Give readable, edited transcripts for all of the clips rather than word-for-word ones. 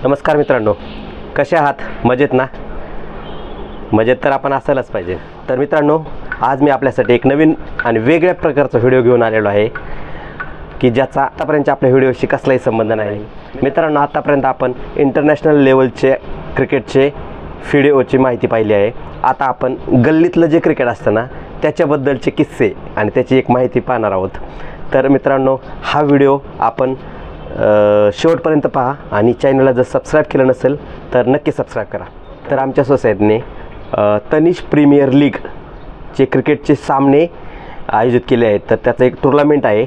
नमस्कार मित्रांनो, कसे आहात? मजेत ना? मजेत तर आपण असायलाच पाहिजे. तर मित्रांनो, आज मी आपल्यासाठी एक नवीन आणि वेगळ्या प्रकारचा व्हिडिओ घेऊन आलेलो आहे की ज्याचा आतापर्यंत आपल्या व्हिडिओशी कसलाही संबंध नाही. मित्रांनो, आतापर्यंत आपण इंटरनॅशनल लेवलचे क्रिकेटचे व्हिडिओची माहिती पाहिली आहे. आता आपण गल्लीतलं जे क्रिकेट असतं ना त्याच्याबद्दलचे किस्से आणि त्याची एक माहिती पाहणार आहोत. तर मित्रांनो, हा व्हिडिओ आपण शेवटपर्यंत पहा आणि चॅनलला जर सबस्क्राईब केलं नसेल तर नक्की सबस्क्राईब करा. तर आमच्या सोसायटीने तनिष प्रीमियर लीगचे क्रिकेटचे सामने आयोजित केले आहेत. तर त्याचं एक टुर्नामेंट आहे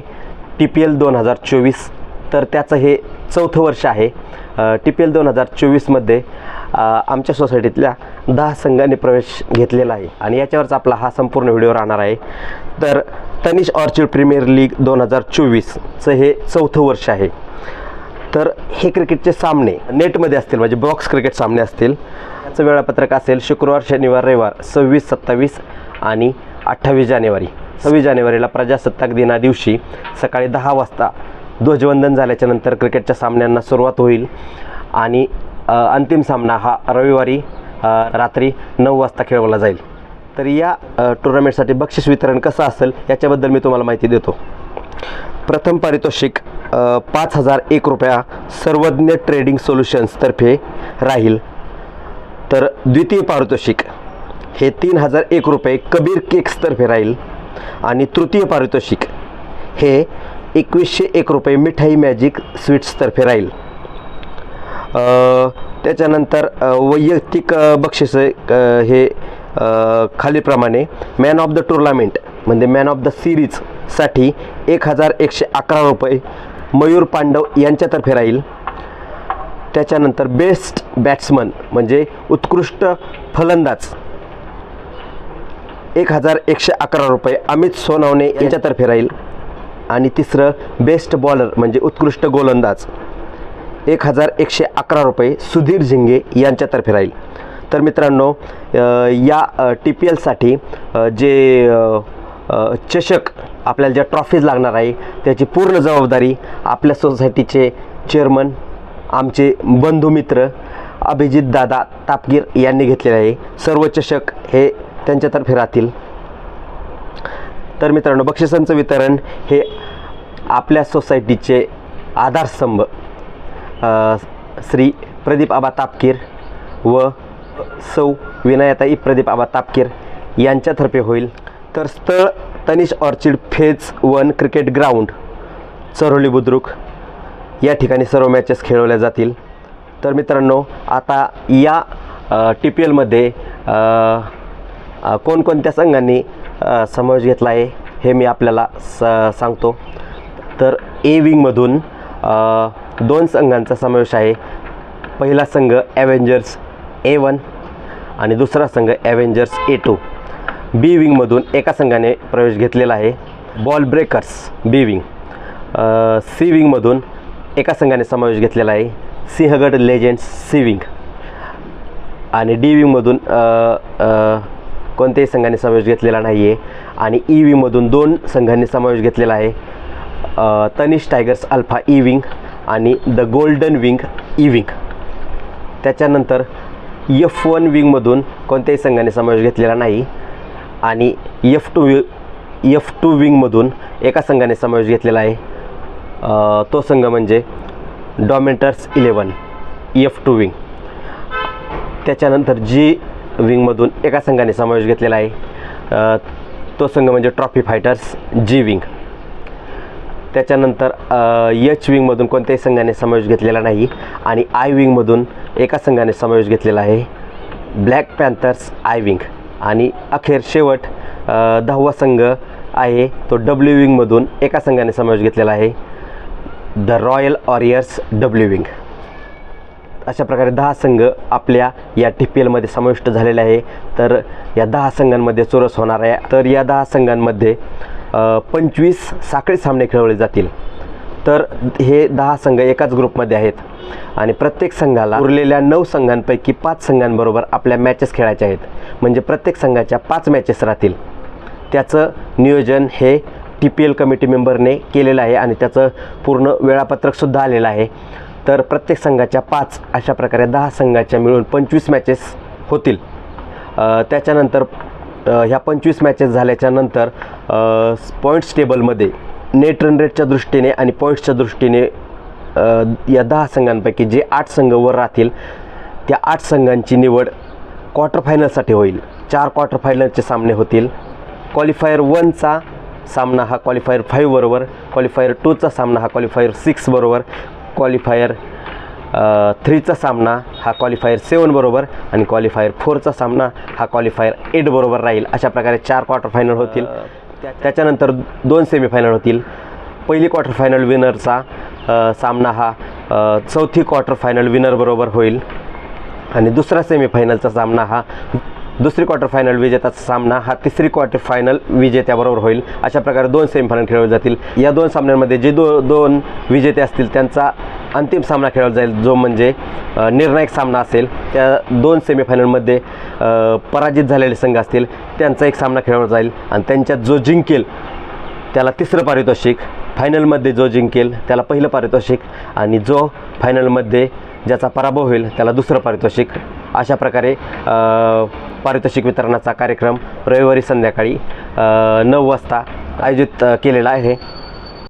TPL 2024. तर त्याचं हे 4थं वर्ष आहे. TPL 2024मध्ये आमच्या सोसायटीतल्या 10 संघांनी प्रवेश घेतलेला आहे आणि याच्यावरच आपला हा संपूर्ण व्हिडिओ राहणार आहे. तर तनिष ऑर्चिड प्रीमियर लीग 2024चं हे 4थं वर्ष आहे. तर हे क्रिकेटचे सामने नेटमध्ये असतील, म्हणजे बॉक्स क्रिकेट सामने असतील. याचं वेळापत्रक असेल शुक्रवार, शनिवार, रविवार 26, 27 आणि 28 जानेवारी. 26 जानेवारीला प्रजासत्ताक दिना दिवशी सकाळी 10 वाजता ध्वजवंदन झाल्याच्या नंतर क्रिकेटच्या सामन्यांना सुरुवात होईल आणि अंतिम सामना हा रविवारी रात्री 9 वाजता खेळवला जाईल. तर या टुर्नामेंटसाठी बक्षीस वितरण कसं असेल याच्याबद्दल मी तुम्हाला माहिती देतो. प्रथम पारितोषिक 5,001 रुपया सर्वज्ञ ट्रेडिंग सोल्युशन्सतर्फे राहील. तर द्वितीय पारितोषिक हे 3,001 रुपये कबीर केक्सतर्फे राहील आणि तृतीय पारितोषिक हे 2,101 रुपये मिठाई मॅजिक स्वीट्सतर्फे राहील. त्याच्यानंतर वैयक्तिक बक्षीस हे खालीप्रमाणे मॅन ऑफ द टुर्नामेंट म्हणजे मॅन ऑफ द सिरीजसाठी 1,111 रुपये मयूर पांडव यांच्यातर्फे राहील. त्याच्यानंतर बेस्ट बॅट्समन म्हणजे उत्कृष्ट फलंदाज 1,111 रुपये अमित सोनावणे यांच्यातर्फे राहील. आणि तिसरं बेस्ट बॉलर म्हणजे उत्कृष्ट गोलंदाज 1,111 रुपये सुधीर झिंगे यांच्यातर्फे राहील. तर मित्रांनो, या TPLसाठी जे चषक आपल्याला ज्या ट्रॉफीज लागणार आहे त्याची पूर्ण जबाबदारी आपल्या सोसायटीचे चेअरमन, आमचे बंधुमित्र अभिजित दादा तापगीर यांनी घेतलेले आहे. सर्व चषक हे त्यांच्यातर्फे राहतील. तर मित्रांनो, बक्षिसांचं वितरण हे आपल्या सोसायटीचे आधारस्तंभ श्री प्रदीप आबा तापकीर व सौ विनायताई प्रदीप आबा तापकीर यांच्यातर्फे होईल. तर स्थळ Tanish orchid phase 1 cricket ground, Charoli Budruk या ठिकाणी सर्व मॅचेस खेळवल्या जातील. तर मित्रांनो, आता या TPLमध्ये कोणकोणत्या संघांनी समावेश घेतला आहे हे मी आपल्याला सांगतो. तर A विंगमधून 2 संघांचा समावेश आहे. पहिला संघ ॲव्हेंजर्स A1 आणि दुसरा संघ ॲव्हेंजर्स A2. B विंगमधून एका संघाने प्रवेश घेतलेला आहे, ball breakers B wing. C विंगमधून एका संघाने समावेश घेतलेला आहे, सिंहगड लेजेंड्स C विंग. आणि D विंगमधून कोणत्याही संघाने समावेश घेतलेला नाही आहे. आणि E विंगमधून 2 संघांनी समावेश घेतलेला आहे, Tanish Tigers Alpha E wing आणि the golden wing E wing. त्याच्यानंतर F1 विंगमधून कोणत्याही संघाने समावेश घेतलेला नाही आणि F2 विंगमधून एका संघाने समावेश घेतलेला आहे. तो संघ म्हणजे डॉमिनेटर्स 11 F2 विंग. त्याच्यानंतर G विंगमधून एका संघाने समावेश घेतलेला आहे, तो संघ म्हणजे ट्रॉफी फायटर्स G विंग. त्याच्यानंतर H विंगमधून कोणत्याही संघाने समावेश घेतलेला नाही आणि I विंगमधून एका संघाने समावेश घेतलेला आहे, ब्लॅक पॅन्थर्स I विंग. आणि अखेर शेवट 10वा संघ आहे तो W विंगमधून एका संघाने समावेश घेतलेला आहे, the royal warriors W wing. अशा प्रकारे 10 संघ आपल्या या TPLमध्ये समाविष्ट झालेले आहे. तर या 10 संघांमध्ये चुरस होणार आहे. तर या 10 संघांमध्ये 25 साखळी सामने खेळवले जातील. तर हे 10 संघ एकाच ग्रुपमध्ये आहेत आणि प्रत्येक संघाला उरलेल्या 9 संघांपैकी 5 संघांबरोबर आपल्या मॅचेस खेळायच्या आहेत. म्हणजे प्रत्येक संघाच्या 5 मॅचेस राहतील. त्याचं नियोजन हे TPL कमिटी मेंबरने केलेलं आहे आणि त्याचं पूर्ण वेळापत्रकसुद्धा आलेलं आहे. तर प्रत्येक संघाच्या 5 अशा प्रकारे 10 संघाच्या मिळून 25 मॅचेस होतील. त्याच्यानंतर ह्या 25 मॅचेस झाल्याच्यानंतर पॉईंट्स टेबलमध्ये नेट रन रेटच्या दृष्टीने आणि पॉईंट्सच्या दृष्टीने या 10 संघांपैकी जे 8 संघ वर राहतील त्या 8 संघांची निवड क्वार्टर फायनलसाठी होईल. 4 क्वार्टर फायनलचे सामने होतील. क्वालिफायर 1चा सामना हा क्वालिफायर 5 बरोबर, क्वालिफायर 2चा सामना हा क्वालिफायर 6 बरोबर, क्वालिफायर 3चा सामना हा क्वालिफायर 7 बरोबर आणि क्वालिफायर 4चा सामना हा क्वालिफायर 8 बरोबर राहील. अशा प्रकारे 4 क्वार्टर फायनल होतील. त्याच्यानंतर 2 सेमीफायनल होतील. पहिली क्वार्टर फायनल विनरचा सामना हा चौथी क्वार्टर फायनल विनर बरोबर होईल आणि दुसरा सेमीफायनलचा सामना हा दुसरी क्वार्टर फायनल विजेत्याचा सामना हा तिसरी क्वार्टर फायनल विजेत्याबरोबर होईल. अशा प्रकारे 2 सेमीफायनल खेळवले जातील. या 2 सामन्यांमध्ये जे 2 विजेते असतील त्यांचा अंतिम सामना खेळवला जाईल, जो म्हणजे निर्णायक सामना असेल. त्या 2 सेमीफायनलमध्ये पराजित झालेले संघ असतील त्यांचा एक सामना खेळवला जाईल आणि त्यांच्यात जो जिंकेल त्याला तिसरं पारितोषिक, फायनलमध्ये जो जिंकेल त्याला पहिलं पारितोषिक आणि जो फायनलमध्ये ज्याचा पराभव होईल त्याला दुसरं पारितोषिक. अशा प्रकारे पारितोषिक वितरणाचा कार्यक्रम रविवारी संध्याकाळी 9 वाजता आयोजित केलेला आहे.